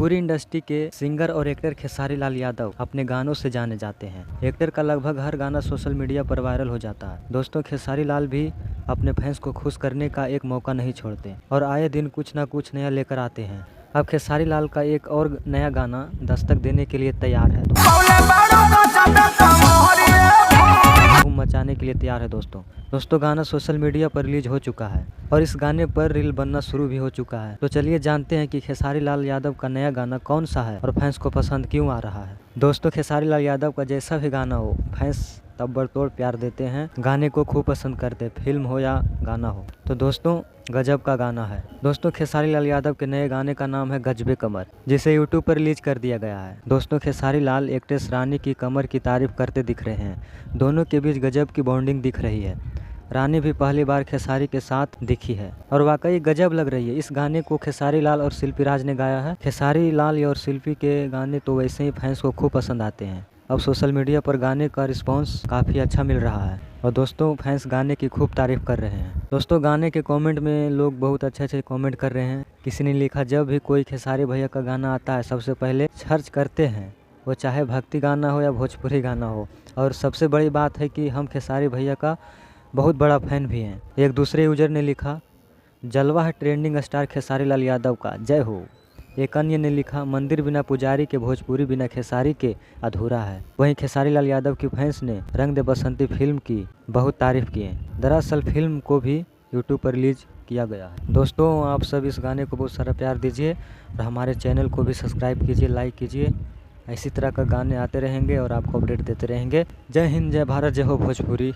Bhojpuri industry के singer और actor Khesari Lal Yadav अपने गानों से जाने जाते हैं। एक्टर का लगभग हर गाना सोशल मीडिया पर वायरल हो जाता है। दोस्तों, खेसारी लाल भी अपने फैंस को खुश करने का एक मौका नहीं छोड़ते और आए दिन कुछ ना कुछ नया लेकर आते हैं। अब खेसारी लाल का एक और नया गाना दस्तक देने के लिए तैयार है, धूम मचाने के लिए तैयार है। दोस्तों गाना सोशल मीडिया पर रिलीज हो चुका है और इस गाने पर रील बनना शुरू भी हो चुका है। तो चलिए जानते हैं कि खेसारी लाल यादव का नया गाना कौन सा है और फैंस को पसंद क्यों आ रहा है। दोस्तों, खेसारी लाल यादव का जैसा भी गाना हो, फैंस तबड़तोड़ प्यार देते हैं, गाने को खूब पसंद करते हैं, फिल्म हो या गाना हो। तो दोस्तों गजब का गाना है। दोस्तों, खेसारी लाल यादव के नए गाने का नाम है गजबे कमर, जिसे यूट्यूब पर रिलीज कर दिया गया है। दोस्तों, खेसारी लाल एक्ट्रेस रानी की कमर की तारीफ करते दिख रहे हैं। दोनों के बीच गजब की बॉन्डिंग दिख रही है। रानी भी पहली बार खेसारी के साथ दिखी है और वाकई गजब लग रही है। इस गाने को खेसारी लाल और शिल्पी राज ने गाया है। खेसारी लाल और शिल्पी के गाने तो वैसे ही फैंस को खूब पसंद आते हैं। अब सोशल मीडिया पर गाने का रिस्पांस काफ़ी अच्छा मिल रहा है और दोस्तों फैंस गाने की खूब तारीफ कर रहे हैं। दोस्तों, गाने के कमेंट में लोग बहुत अच्छे कमेंट कर रहे हैं। किसी ने लिखा, जब भी कोई खेसारी भैया का गाना आता है सबसे पहले सर्च करते हैं, वो चाहे भक्ति गाना हो या भोजपुरी गाना हो। और सबसे बड़ी बात है कि हम खेसारी भैया का बहुत बड़ा फैन भी हैं। एक दूसरे यूजर ने लिखा, जलवा है ट्रेंडिंग स्टार खेसारी लाल यादव का, जय हो। एक अन्य ने लिखा, मंदिर बिना पुजारी के, भोजपुरी बिना खेसारी के अधूरा है। वहीं खेसारी लाल यादव की फैंस ने रंग दे बसंती फिल्म की बहुत तारीफ की है। दरअसल फिल्म को भी यूट्यूब पर रिलीज किया गया है। दोस्तों, आप सब इस गाने को बहुत सारा प्यार दीजिए और हमारे चैनल को भी सब्सक्राइब कीजिए, लाइक कीजिए। इसी तरह का गाने आते रहेंगे और आपको अपडेट देते रहेंगे। जय हिंद, जय भारत, जय हो भोजपुरी।